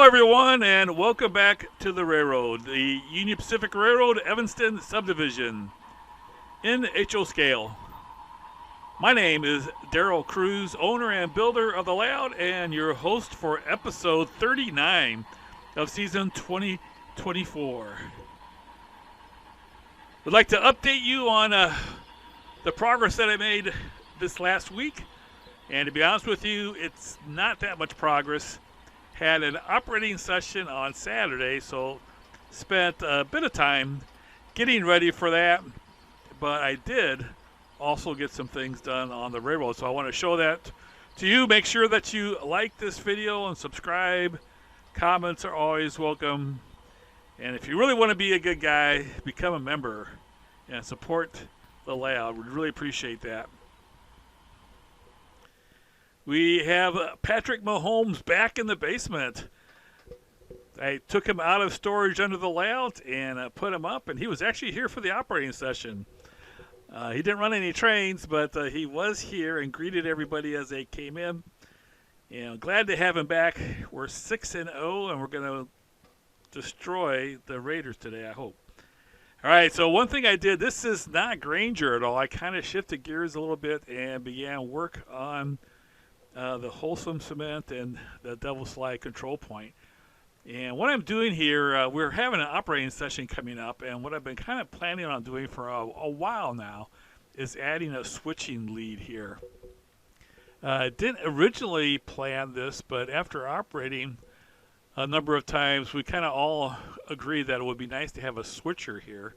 Hello, everyone, and welcome back to the railroad, the Union Pacific Railroad Evanston subdivision in HO scale. My name is Daryl Cruz, owner and builder of the layout, and your host for episode 39 of season 2024. Would like to update you on the progress that I made this last week, and to be honest with you, it's not that much progress. Had an operating session on Saturday, so spent a bit of time getting ready for that. But I did also get some things done on the railroad, so I want to show that to you. Make sure that you like this video and subscribe. Comments are always welcome. And if you really want to be a good guy, become a member and support the layout. We'd really appreciate that. We have Patrick Mahomes back in the basement. I took him out of storage under the layout and put him up, and he was actually here for the operating session. He didn't run any trains, but he was here and greeted everybody as they came in. And glad to have him back. We're 6-0, and we're going to destroy the Raiders today, I hope. All right, so one thing I did, this is not Granger at all. I kind of shifted gears a little bit and began work on the wholesome cement and the double slide control point. And what I'm doing here, we're having an operating session coming up, and what I've been kind of planning on doing for a while now is adding a switching lead here. I didn't originally plan this, but after operating a number of times, we kind of all agreed that it would be nice to have a switcher here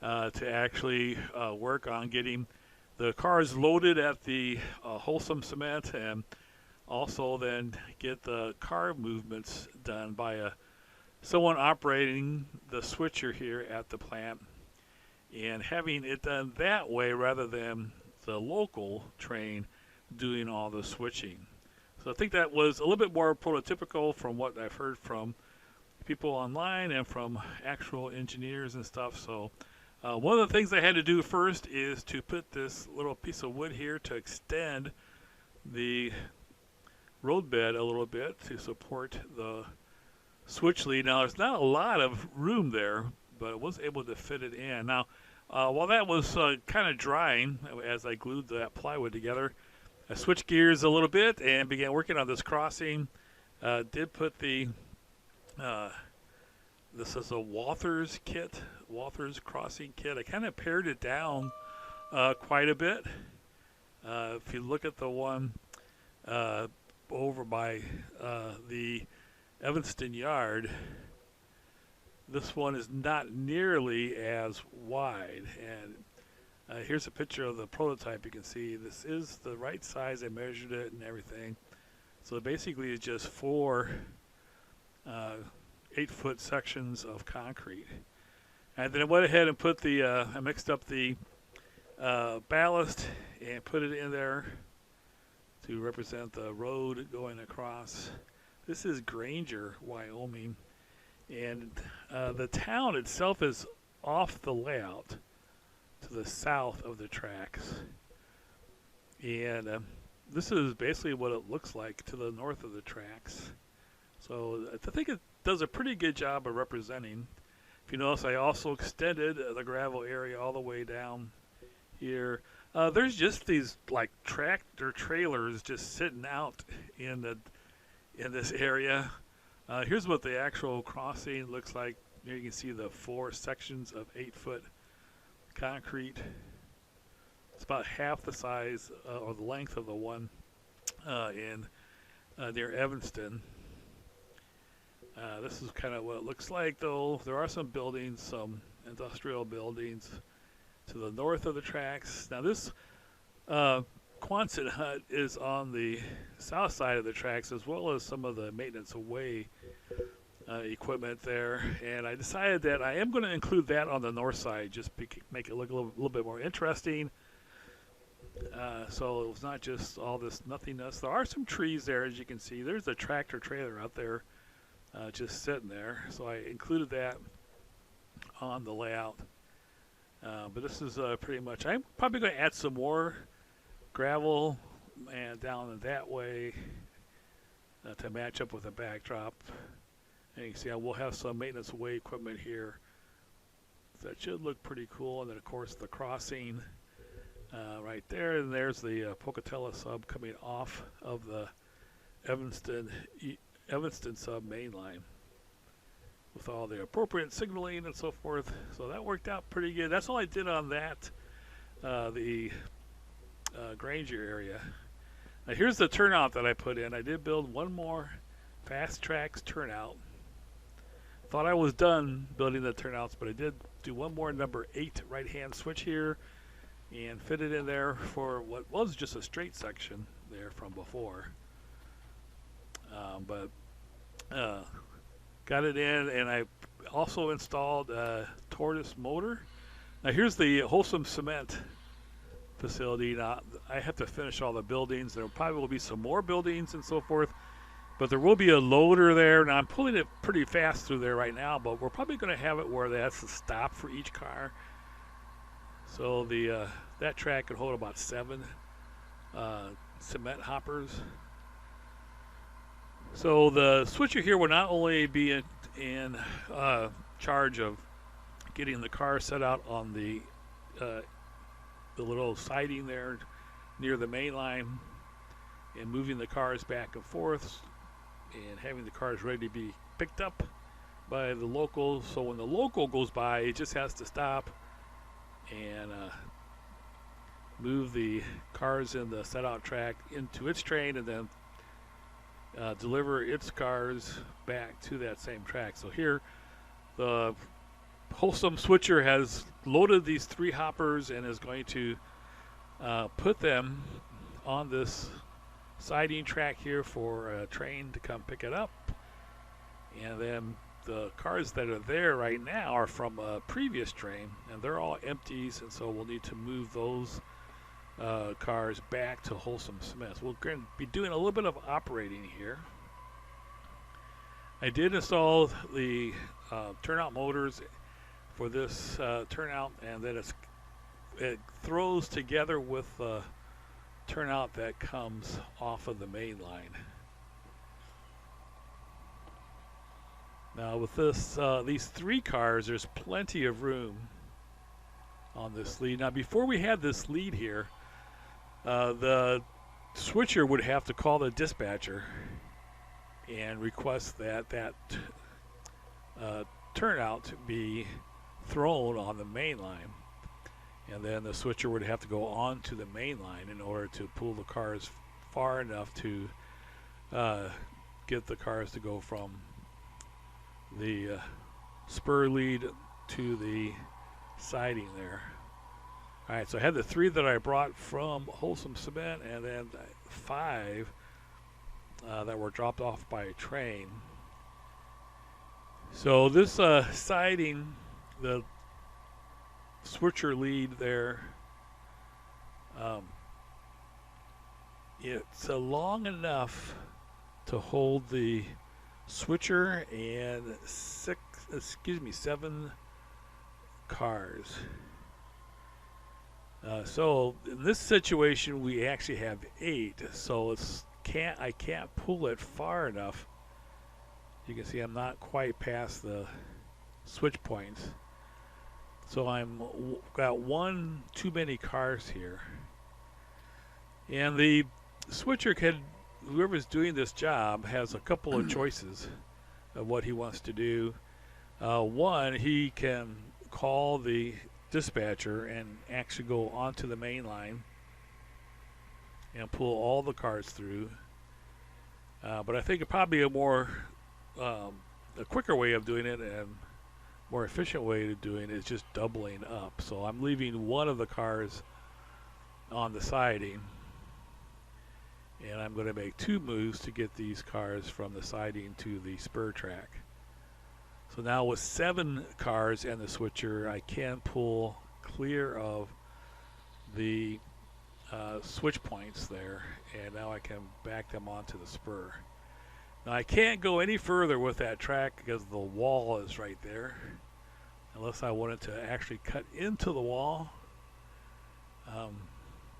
to actually work on getting the cars loaded at the wholesome cement, and also then get the car movements done by someone operating the switcher here at the plant and having it done that way rather than the local train doing all the switching. So I think that was a little bit more prototypical from what I've heard from people online and from actual engineers and stuff. So one of the things I had to do first is to put this little piece of wood here to extend the roadbed a little bit to support the switch lead. Now, there's not a lot of room there, but I was able to fit it in. Now, while that was kind of drying as I glued that plywood together, I switched gears a little bit and began working on this crossing. Did put the this is a Walther's kit, Walther's crossing kit. I kind of pared it down quite a bit. If you look at the one over by the Evanston yard, this one is not nearly as wide. And here's a picture of the prototype. You can see this is the right size. I measured it and everything. So basically it's just four 8-foot sections of concrete. And then I went ahead and put the, I mixed up the ballast and put it in there to represent the road going across. This is Granger, Wyoming. And the town itself is off the layout to the south of the tracks. And this is basically what it looks like to the north of the tracks. So I think it does a pretty good job of representing. If you notice, I also extended the gravel area all the way down here. There's just these like tractor trailers just sitting out in this area. Here's what the actual crossing looks like. Here you can see the 4 sections of 8-foot concrete. It's about half the size or the length of the one in near Evanston. This is kind of what it looks like, though. There are some buildings, some industrial buildings to the north of the tracks. Now this Quonset hut is on the south side of the tracks, as well as some of the maintenance away equipment there. And I decided that I am going to include that on the north side, just make it look a little bit more interesting. So it was not just all this nothingness. There are some trees there, as you can see. There's a tractor trailer out there just sitting there. So I included that on the layout. But this is pretty much, I'm probably going to add some more gravel and down in that way to match up with the backdrop. And you can see I will have some maintenance way equipment here. So that should look pretty cool. And then, of course, the crossing right there. And there's the Pocatello sub coming off of the Evanston sub main line with all the appropriate signaling and so forth. So that worked out pretty good. That's all I did on that, the Granger area. Now here's the turnout that I put in. I did build one more fast tracks turnout. Thought I was done building the turnouts, but I did do one more number 8 right-hand switch here and fit it in there for what was just a straight section there from before. But got it in, and I also installed a tortoise motor. Now here's the Wholesome Cement facility. Now I have to finish all the buildings. There probably will be some more buildings and so forth, but there will be a loader there. Now I'm pulling it pretty fast through there right now, but we're probably going to have it where that's a stop for each car. So the that track can hold about 7 cement hoppers. So the switcher here will not only be in charge of getting the car set out on the little siding there near the main line and moving the cars back and forth and having the cars ready to be picked up by the local. So when the local goes by, it just has to stop and move the cars in the set out track into its train and then deliver its cars back to that same track. So here the Wholesome switcher has loaded these 3 hoppers and is going to put them on this siding track here for a train to come pick it up. And then the cars that are there right now are from a previous train, and they're all empties, and so we'll need to move those cars back to Wholesome Cement. We're going to be doing a little bit of operating here. I did install the turnout motors for this turnout, and then it throws together with the turnout that comes off of the main line. Now with this, these 3 cars, there's plenty of room on this lead. Now before we had this lead here, the switcher would have to call the dispatcher and request that turnout to be thrown on the main line, and then the switcher would have to go on to the main line in order to pull the cars far enough to get the cars to go from the spur lead to the siding there. All right, so I had the 3 that I brought from Wholesome Cement, and then 5 that were dropped off by a train. So this siding, the switcher lead there, it's long enough to hold the switcher and 7 cars. So in this situation we actually have 8, so I can't pull it far enough. You can see I'm not quite past the switch points, so I'm got 1 too many cars here, and the switcher can, whoever's doing this job has a couple of choices of what he wants to do. One, he can call the dispatcher and actually go onto the main line and pull all the cars through. But I think probably a quicker way of doing it and more efficient way of doing it is just doubling up. So I'm leaving 1 of the cars on the siding, and I'm going to make 2 moves to get these cars from the siding to the spur track. So now with 7 cars and the switcher, I can pull clear of the switch points there, and now I can back them onto the spur. Now I can't go any further with that track because the wall is right there, unless I wanted to actually cut into the wall.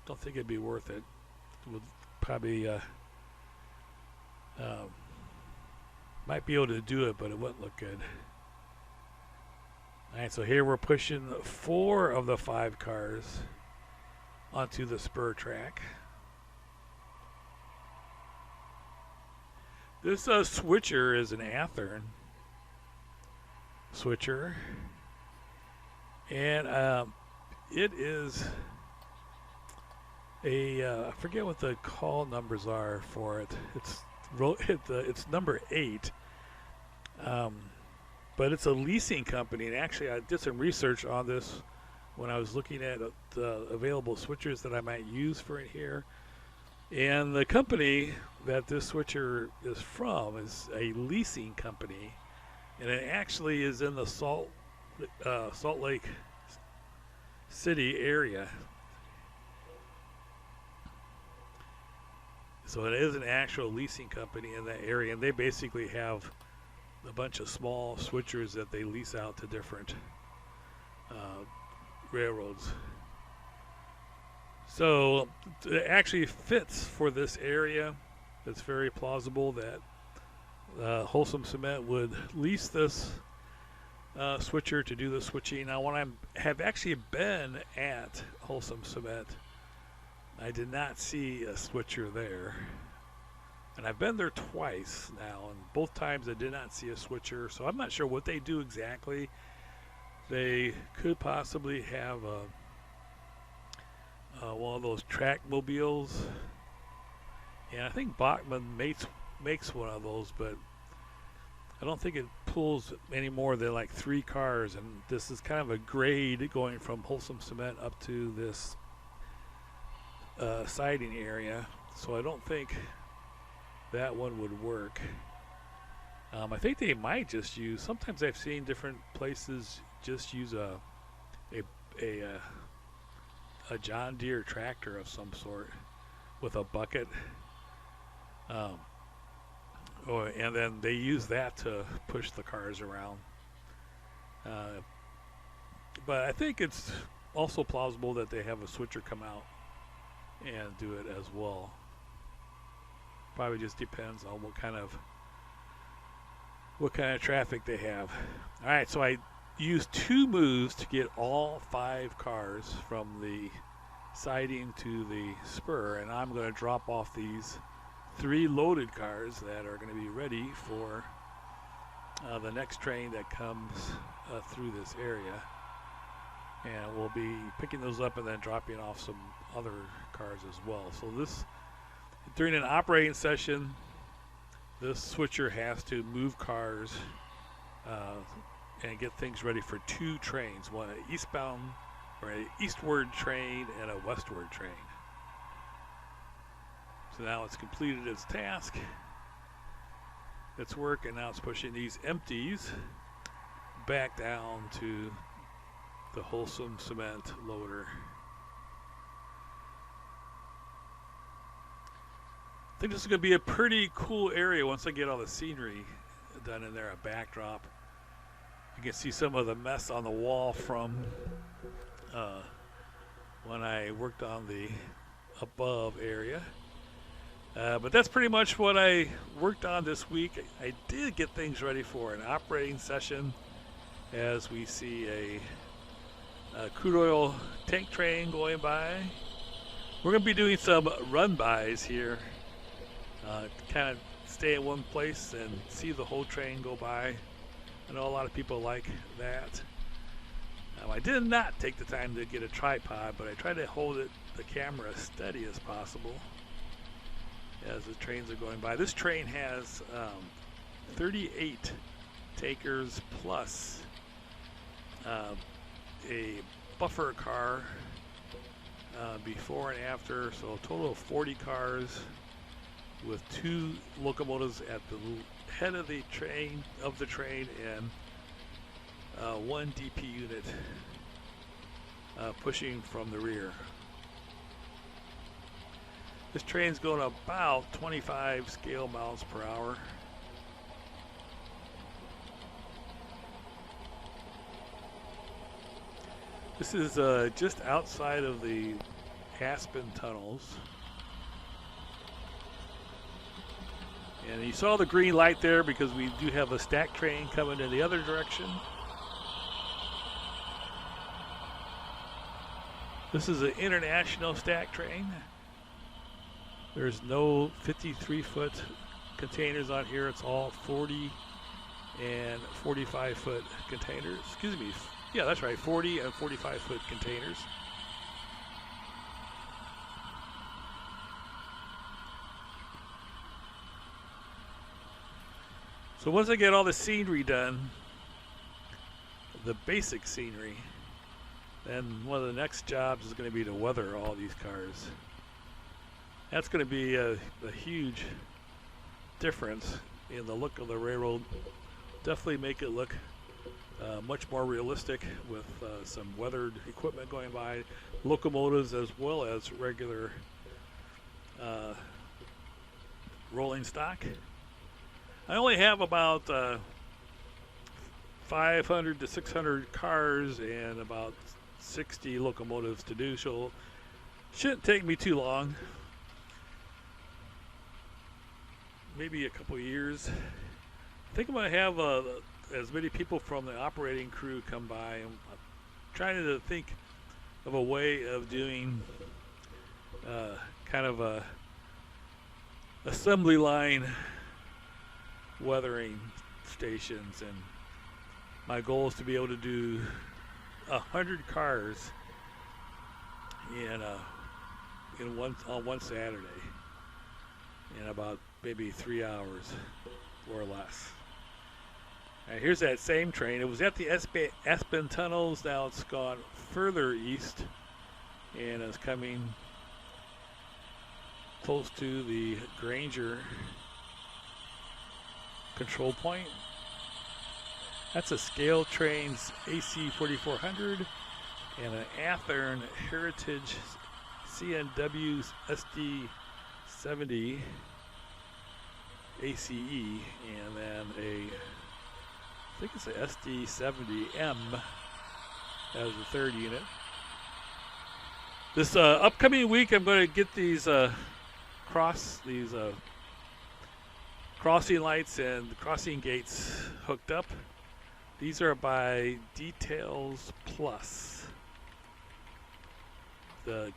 Don't think it'd be worth it. It would probably Might be able to do it, but it wouldn't look good. All right, so here we're pushing 4 of the 5 cars onto the spur track. This switcher is an Athearn switcher, and it is a I forget what the call numbers are for it. It's number 8, but it's a leasing company. And actually, I did some research on this when I was looking at the available switchers that I might use for it here. And the company that this switcher is from is a leasing company, and it actually is in the Salt Lake City area. So it is an actual leasing company in that area, and they basically have a bunch of small switchers that they lease out to different railroads. So it actually fits for this area. It's very plausible that Wholesome Cement would lease this switcher to do the switching. Now, when I have actually been at Wholesome Cement, I did not see a switcher there. And I've been there twice now, and both times I did not see a switcher, so I'm not sure what they do exactly. They could possibly have one of those track mobiles, and I think Bachman makes one of those, but I don't think it pulls any more than like 3 cars, and this is kind of a grade going from Wholesome Cement up to this siding area, so I don't think that one would work. I think they might just use, sometimes I've seen different places just use a John Deere tractor of some sort with a bucket, and then they use that to push the cars around. But I think it's also plausible that they have a switcher come out and do it as well. Probably just depends on what kind of traffic they have. All right, so I used 2 moves to get all 5 cars from the siding to the spur, and I'm going to drop off these 3 loaded cars that are going to be ready for the next train that comes through this area, and we'll be picking those up and then dropping off some other cars as well. So this, during an operating session, this switcher has to move cars and get things ready for 2 trains, one eastbound or an eastward train and a westward train. So now it's completed its task, its work, and now it's pushing these empties back down to the Wholesome Cement loader. I think this is going to be a pretty cool area once I get all the scenery done in there, a backdrop. You can see some of the mess on the wall from when I worked on the above area. But that's pretty much what I worked on this week. I did get things ready for an operating session as we see a crude oil tank train going by. We're going to be doing some run-bys here. Kind of stay in one place and see the whole train go by. I know a lot of people like that. I did not take the time to get a tripod, but I tried to hold the camera as steady as possible as the trains are going by. This train has 38 takers plus a buffer car before and after, so a total of 40 cars with 2 locomotives at the head of the train and 1 DP unit pushing from the rear. This train's going about 25 scale miles per hour. This is just outside of the Aspen tunnels. And you saw the green light there because we do have a stack train coming in the other direction. This is an international stack train. There's no 53-foot containers on here. It's all 40 and 45-foot containers. Excuse me. Yeah, that's right. 40 and 45-foot containers. So once I get all the scenery done, the basic scenery, then one of the next jobs is going to be to weather all these cars. That's going to be a huge difference in the look of the railroad. Definitely make it look much more realistic with some weathered equipment going by, locomotives as well as regular rolling stock. I only have about 500 to 600 cars and about 60 locomotives to do, so shouldn't take me too long. Maybe a couple of years. I think I'm going to have as many people from the operating crew come by. I'm trying to think of a way of doing kind of a assembly line weathering stations, and my goal is to be able to do 100 cars on one Saturday in about maybe 3 hours or less. Now here's that same train. It was at the Aspen tunnels. Now it's gone further east and is coming close to the Granger control point. That's a Scale Trains AC 4400 and an Athearn Heritage CNW SD 70 ACE, and then I think it's a SD70M as the third unit. This upcoming week, I'm going to get these crossing lights and crossing gates hooked up. These are by Details Plus. The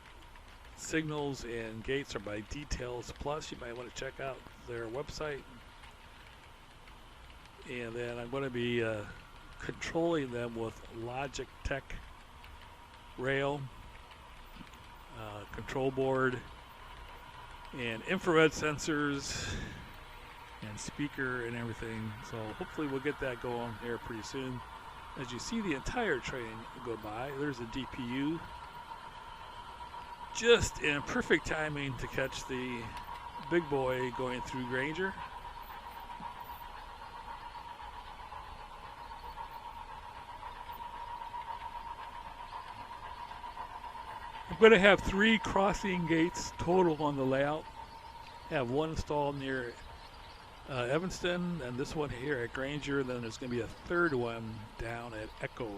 signals and gates are by Details Plus. You might want to check out their website. And then I'm going to be controlling them with Logitech rail, control board, and infrared sensors and speaker and everything. So hopefully we'll get that going here pretty soon. As you see the entire train go by, there's a DPU. Just in perfect timing to catch the big boy going through Granger. I'm going to have 3 crossing gates total on the layout. Have one installed near Evanston, and this one here at Granger, and then there's going to be a third one down at Echo.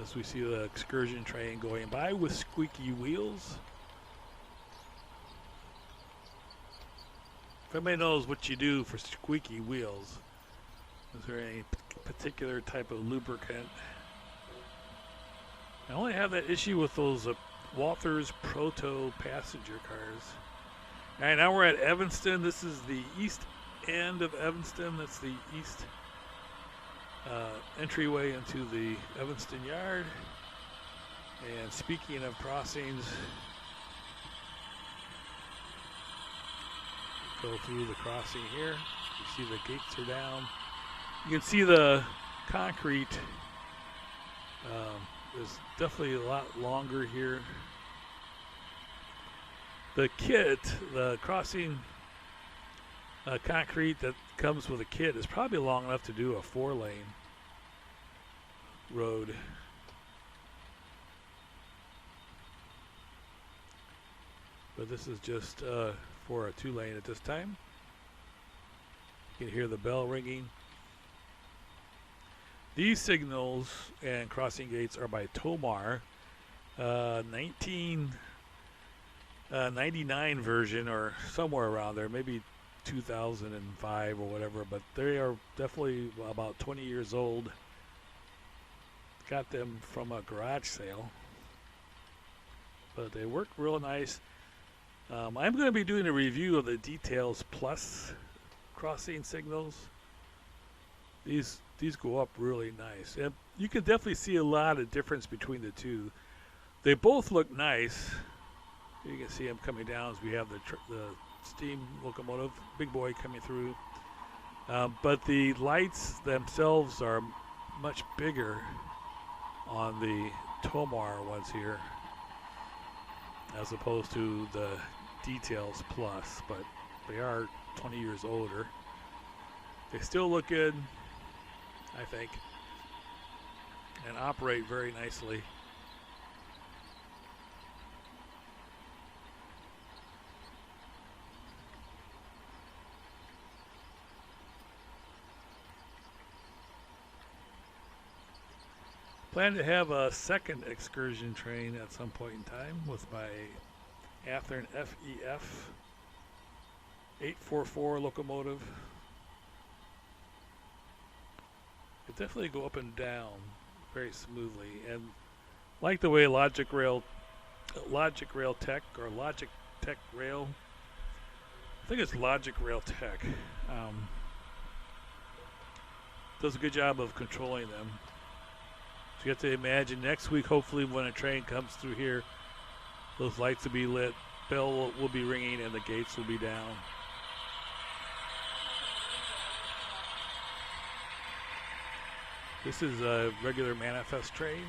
As we see the excursion train going by with squeaky wheels. If anybody knows what you do for squeaky wheels, is there any particular type of lubricant? I only have that issue with those Walther's Proto passenger cars. All right, now we're at Evanston. This is the east end of Evanston. That's the east entryway into the Evanston yard. And speaking of crossings, go through the crossing here. You see the gates are down. You can see the concrete is definitely a lot longer here. The kit, the crossing concrete that comes with a kit is probably long enough to do a 4-lane road. But this is just for a 2-lane at this time. You can hear the bell ringing. These signals and crossing gates are by Tomar. '99 version or somewhere around there, maybe 2005 or whatever. But they are definitely about 20 years old. Got them from a garage sale, but they work real nice. I'm going to be doing a review of the Details Plus crossing signals. These go up really nice, and you can definitely see a lot of difference between the two. They both look nice. You can see them coming down as we have the steam locomotive, big boy coming through. But the lights themselves are much bigger on the Tomar ones here, as opposed to the Details Plus, but they are 20 years older. They still look good, I think, and operate very nicely. Plan to have a second excursion train at some point in time with my Athearn FEF 844 locomotive. It definitely go up and down very smoothly, and like the way Logic Rail Tech or Logic Tech Rail, I think it's Logic Rail Tech, does a good job of controlling them. So you have to imagine next week, hopefully, when a train comes through here, those lights will be lit, bell will be ringing, and the gates will be down. This is a regular manifest train.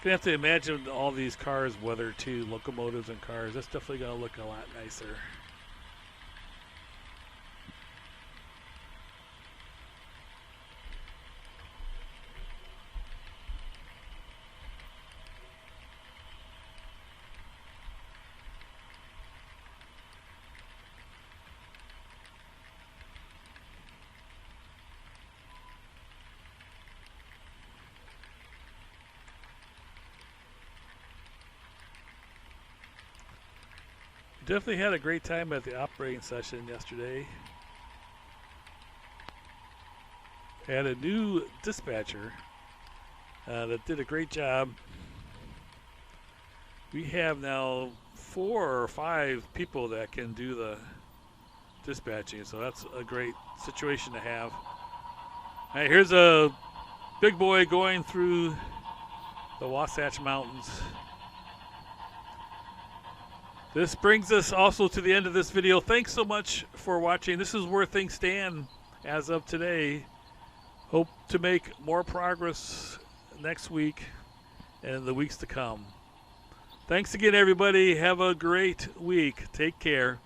You're going to have to imagine all these cars, whether to locomotives and cars, that's definitely going to look a lot nicer. Definitely had a great time at the operating session yesterday. Had a new dispatcher that did a great job. We have now 4 or 5 people that can do the dispatching, so that's a great situation to have. All right, here's a big boy going through the Wasatch Mountains. This brings us also to the end of this video. Thanks so much for watching. This is where things stand as of today. Hope to make more progress next week and in the weeks to come. Thanks again, everybody. Have a great week. Take care.